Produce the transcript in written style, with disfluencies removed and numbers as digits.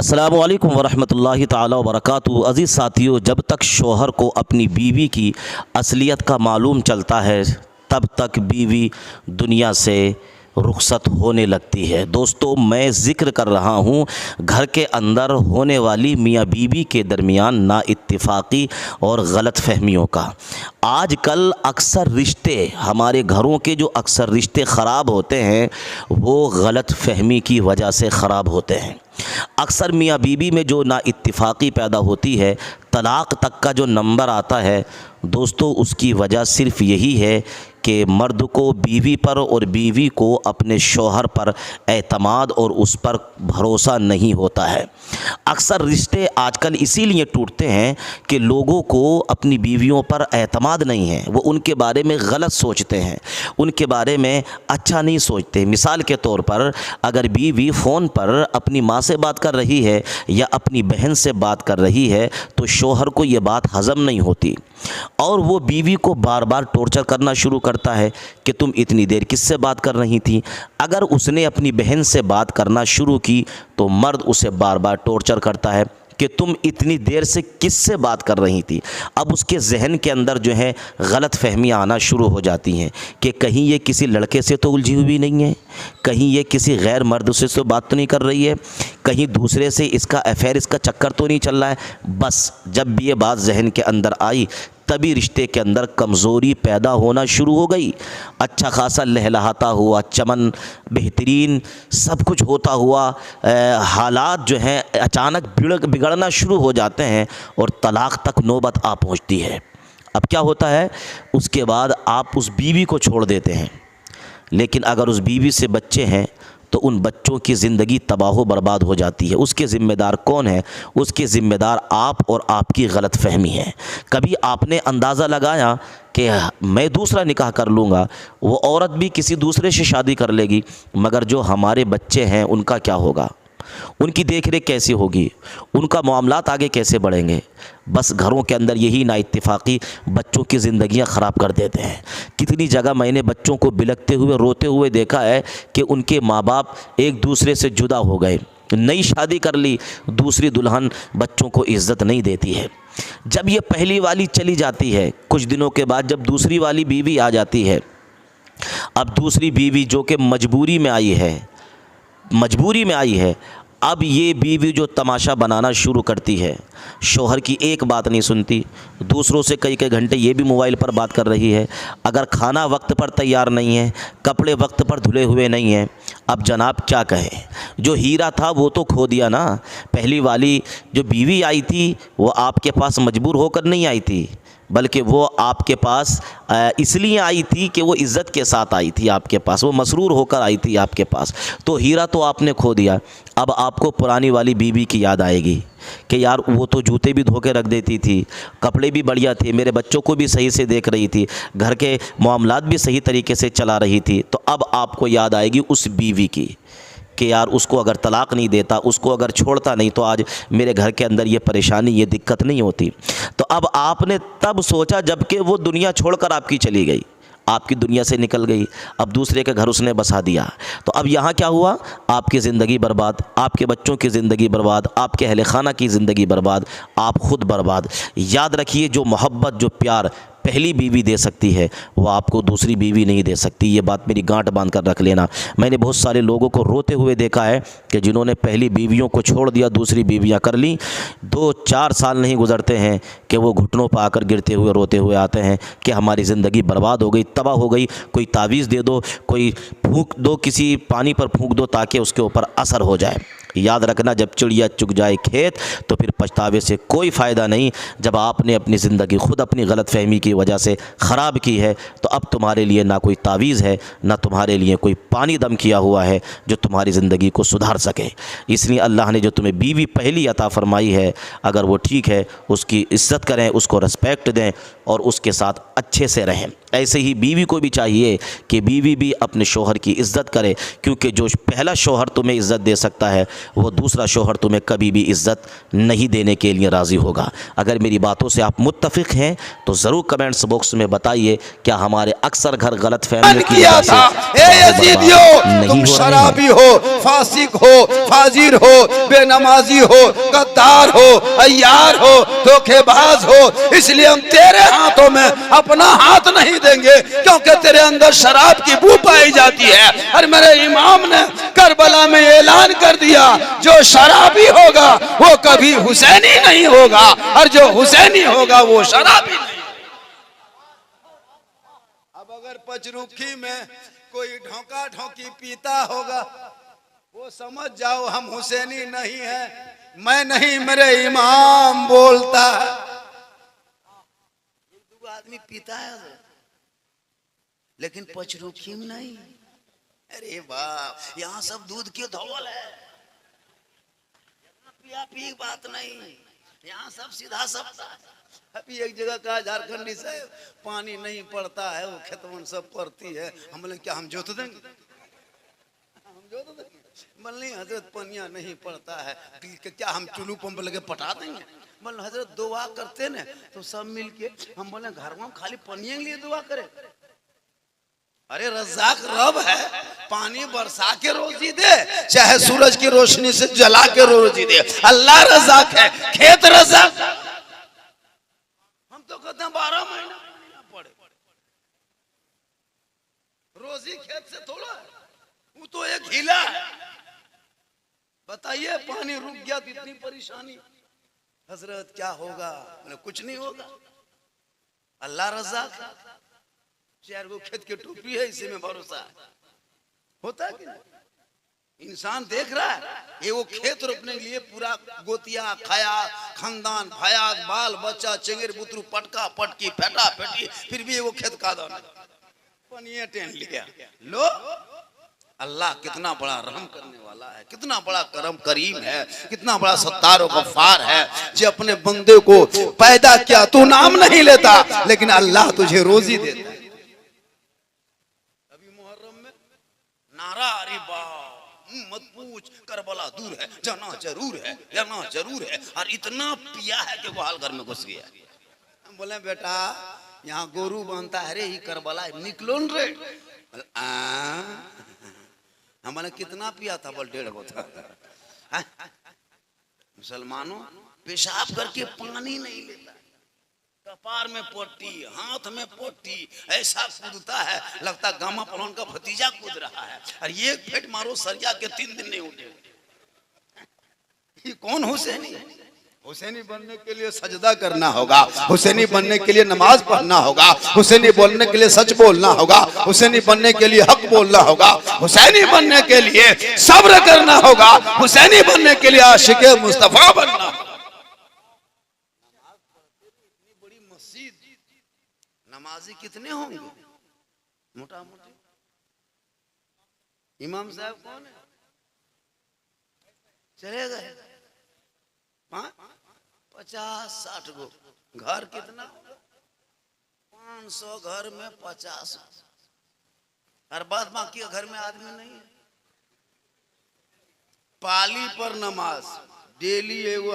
अस्सलामुअलैकुम वरहमतुल्लाहि ताला वबरकातुहू। अज़ीज़ साथियों, जब तक शौहर को अपनी बीवी की असलियत का मालूम चलता है तब तक बीवी दुनिया से रुखसत होने लगती है। दोस्तों, मैं ज़िक्र कर रहा हूँ घर के अंदर होने वाली मियाँ बीवी के दरमियान नाइत्तिफ़ाक़ी और गलत फहमियों का। आजकल अक्सर रिश्ते, हमारे घरों के जो अक्सर रिश्ते ख़राब होते हैं वो गलत फहमी की वजह से ख़राब होते हैं। अक्सर मियाँ बीवी में जो नाइत्तिफ़ाक़ी पैदा होती है, तलाक़ तक का जो नंबर आता है दोस्तों, उसकी वजह सिर्फ़ यही है कि मर्द को बीवी पर और बीवी को अपने शौहर पर एतमाद और उस पर भरोसा नहीं होता है। अक्सर रिश्ते आजकल इसीलिए टूटते हैं कि लोगों को अपनी बीवियों पर एतमाद नहीं है, वो उनके बारे में गलत सोचते हैं, उनके बारे में अच्छा नहीं सोचते। मिसाल के तौर पर अगर बीवी फ़ोन पर अपनी माँ से बात कर रही है या अपनी बहन से बात कर रही है तो शौहर को ये बात हज़म नहीं होती और वो बीवी को बार बार टॉर्चर करना शुरू करता है कि तुम इतनी देर किससे बात कर रही थी। अगर उसने अपनी बहन से बात करना शुरू की तो मर्द उसे बार बार टॉर्चर करता है कि तुम इतनी देर से किससे बात कर रही थी। अब उसके जहन के अंदर जो है गलत फहमियाँ आना शुरू हो जाती हैं कि कहीं ये किसी लड़के से तो उलझी हुई नहीं है, कहीं ये किसी गैर मर्द से तो बात तो नहीं कर रही है, कहीं दूसरे से इसका अफेयर, इसका चक्कर तो नहीं चल रहा है। बस जब भी ये बात जहन के अंदर आई तभी रिश्ते के अंदर कमज़ोरी पैदा होना शुरू हो गई। अच्छा खासा लहलहाता हुआ, चमन बेहतरीन सब कुछ होता हुआ हालात जो हैं अचानक बिगड़ना शुरू हो जाते हैं और तलाक़ तक नौबत आ पहुंचती है। अब क्या होता है, उसके बाद आप उस बीवी को छोड़ देते हैं, लेकिन अगर उस बीवी से बच्चे हैं तो उन बच्चों की ज़िंदगी तबाह बर्बाद हो जाती है। उसके ज़िम्मेदार कौन है? उसके ज़िम्मेदार आप और आपकी गलत फहमी है। कभी आपने अंदाज़ा लगाया कि मैं दूसरा निकाह कर लूँगा, वो औरत भी किसी दूसरे से शादी कर लेगी, मगर जो हमारे बच्चे हैं उनका क्या होगा? उनकी देख रेख कैसी होगी? उनका मामलात आगे कैसे बढ़ेंगे? बस घरों के अंदर यही नाइत्तिफ़ाक़ी बच्चों की ज़िंदगियां ख़राब कर देते हैं। कितनी जगह मैंने बच्चों को बिलखते हुए, रोते हुए देखा है कि उनके माँ बाप एक दूसरे से जुदा हो गए, नई शादी कर ली, दूसरी दुल्हन बच्चों को इज़्ज़त नहीं देती है। जब ये पहली वाली चली जाती है, कुछ दिनों के बाद जब दूसरी वाली बीवी आ जाती है, अब दूसरी बीवी जो कि मजबूरी में आई है, अब ये बीवी जो तमाशा बनाना शुरू करती है, शौहर की एक बात नहीं सुनती, दूसरों से कई कई घंटे ये भी मोबाइल पर बात कर रही है। अगर खाना वक्त पर तैयार नहीं है, कपड़े वक्त पर धुले हुए नहीं हैं, अब जनाब क्या कहें? जो हीरा था वो तो खो दिया ना। पहली वाली जो बीवी आई थी वो आपके पास मजबूर होकर नहीं आई थी, बल्कि वो आपके पास इसलिए आई थी कि वो इज़्ज़त के साथ आई थी आपके पास, वो मसरूर होकर आई थी आपके पास। तो हीरा तो आपने खो दिया। अब आपको पुरानी वाली बीवी की याद आएगी कि यार वो तो जूते भी धो के रख देती थी, कपड़े भी बढ़िया थे, मेरे बच्चों को भी सही से देख रही थी, घर के मामलात भी सही तरीके से चला रही थी। तो अब आपको याद आएगी उस बीवी की कि यार उसको अगर तलाक़ नहीं देता, उसको अगर छोड़ता नहीं तो आज मेरे घर के अंदर ये परेशानी, ये दिक्कत नहीं होती। तो अब आपने तब सोचा जबकि वो दुनिया छोड़कर आपकी चली गई, आपकी दुनिया से निकल गई, अब दूसरे के घर उसने बसा दिया। तो अब यहाँ क्या हुआ? आपकी ज़िंदगी बर्बाद, आपके बच्चों की ज़िंदगी बर्बाद, आपके अहले खाना की ज़िंदगी बर्बाद, आप ख़ुद बर्बाद। याद रखिए, जो मोहब्बत, जो प्यार पहली बीवी दे सकती है वो आपको दूसरी बीवी नहीं दे सकती। ये बात मेरी गांठ बांध कर रख लेना। मैंने बहुत सारे लोगों को रोते हुए देखा है कि जिन्होंने पहली बीवियों को छोड़ दिया, दूसरी बीवियां कर ली, 2-4 साल नहीं गुजरते हैं कि वो घुटनों पर आकर गिरते हुए, रोते हुए आते हैं कि हमारी ज़िंदगी बर्बाद हो गई, तबाह हो गई। कोई तावीज़ दे दो, कोई फूंक दो, किसी पानी पर फूंक दो ताकि उसके ऊपर असर हो जाए। याद रखना, जब चिड़िया चुग जाए खेत तो फिर पछतावे से कोई फ़ायदा नहीं। जब आपने अपनी ज़िंदगी खुद अपनी गलत फहमी की वजह से ख़राब की है तो अब तुम्हारे लिए ना कोई तावीज़ है, ना तुम्हारे लिए कोई पानी दम किया हुआ है जो तुम्हारी ज़िंदगी को सुधार सके। इसलिए अल्लाह ने जो तुम्हें बीवी पहली अता फ़रमाई है, अगर वो ठीक है उसकी इज़्ज़त करें, उसको रिस्पेक्ट दें और उसके साथ अच्छे से रहें। ऐसे ही बीवी को भी चाहिए कि बीवी भी अपने शौहर की इज़्ज़त करे, क्योंकि जो पहला शौहर तुम्हें इज़्ज़त दे सकता है वो दूसरा शौहर तुम्हें कभी भी इज़्ज़त नहीं देने के लिए राज़ी होगा। अगर मेरी बातों से आप मुत्तफ़िक़ हैं तो ज़रूर कमेंट्स बॉक्स में बताइए, क्या हमारे अक्सर घर गलत फहमियों की वजह से यजीदियों, तुम शराबी हो, फासिक हो, फाजिर हो, बेनमाजी हो, गद्दार हो, अय्यार हो, धोखेबाज हो, इसलिए हम तेरे हाथों में अपना हाथ नहीं देंगे, क्योंकि तेरे अंदर शराब की बू पाई जाती है। और मेरे इमाम ने करबला में ऐलान कर दिया, जो शराबी होगा वो कभी हुसैनी नहीं होगा, और जो हुसैनी होगा वो शराबी नहीं। अब अगर पचरुखी में कोई ढोंका ढोंकी पीता होगा, वो समझ जाओ हम हुसैनी नहीं है, मैं नहीं मेरे इमाम बोलता है। दो आदमी पीता है लेकिन पचरुखी में नहीं। अरे बाप, यहाँ सब दूध क्यों धोवल है, पिया पी बात नहीं, यहाँ सब सीधा सब। अभी एक जगह कहा झारखंडी से पानी नहीं पड़ता है, वो खेतवन सब पड़ती है। हम बोले क्या हम जोत देंगे, हम जोत देंगे। बोले हजरत पनिया नहीं पड़ता है, क्या हम चुल्लू पंप लगे पटा देंगे। बोले हजरत दुआ करते न तो सब मिलके, हम बोले घर में खाली पनिया के लिए दुआ करे। अरे रज़ाक रब है, पानी बरसा के रोजी दे, चाहे सूरज की रोशनी से जला के रोजी दे। अल्लाह रज़ाक है, खेत रज़ाक। हम तो कहते हैं 12 महीना पड़े, रोजी खेत से थोड़ा है, वो तो एक हिला है। बताइए पानी रुक गया तो इतनी परेशानी, हजरत क्या होगा? कुछ नहीं होगा, अल्लाह रज़ाक है। 4 गो खेत के टोपी है, इसी में भरोसा है। होता है कि नहीं? इंसान देख रहा है, ये वो खेत रोपने के लिए पूरा गोतिया खाया, खानदान भाया, बाल बच्चा, चेंगेर बुतरू, पटका पटकी, फेटा फेटी, फिर भी वो खेत का दाना पनिया टेन लिया। लो, अल्लाह कितना बड़ा रहम करने वाला है, कितना बड़ा करम करीम है, कितना बड़ा सत्तार और गफ्फार है, जो अपने बंदे को पैदा किया। तू नाम नहीं लेता, लेकिन अल्लाह तुझे रोजी देता है। नारा, अरे मत पूछ, करबला दूर है, जाना जरूर है, जाना जरूर है। और इतना पिया है कि वो हाल घर में घुस गया। हम बोले बेटा यहाँ गोरू बनता है रे, ही करबला निकलो न रे। हम बोले कितना पिया था? बोल 1.5 बोतल। मुसलमानों पेशाब करके पानी नहीं लेता, कपार में पोटी, हाथ में पोटी, ऐसा कूदता है लगता गामा पलौन का भतीजा कूद रहा है। और ये फेट मारो सरिया के 3 दिन नहीं उठे। ये कौन हुसैनी? हुसैनी बनने के लिए सजदा करना होगा, हुसैनी बनने के लिए नमाज पढ़ना होगा, हुसैनी बनने के लिए सच बोलना होगा, हुसैनी बनने के लिए हक बोलना होगा, हुसैनी बनने के लिए सब्र करना होगा, हुसैनी बनने के लिए आशिक़े मुस्तफा बनना होगा। नमाजी कितने होंगे मोटा मोटी? इमाम साहब कौन है? चले गए 50-60 गो घर, कितना 500 घर में 50, हर बात बाकी घर में आदमी नहीं है। पाली पर नमाज डेली एगो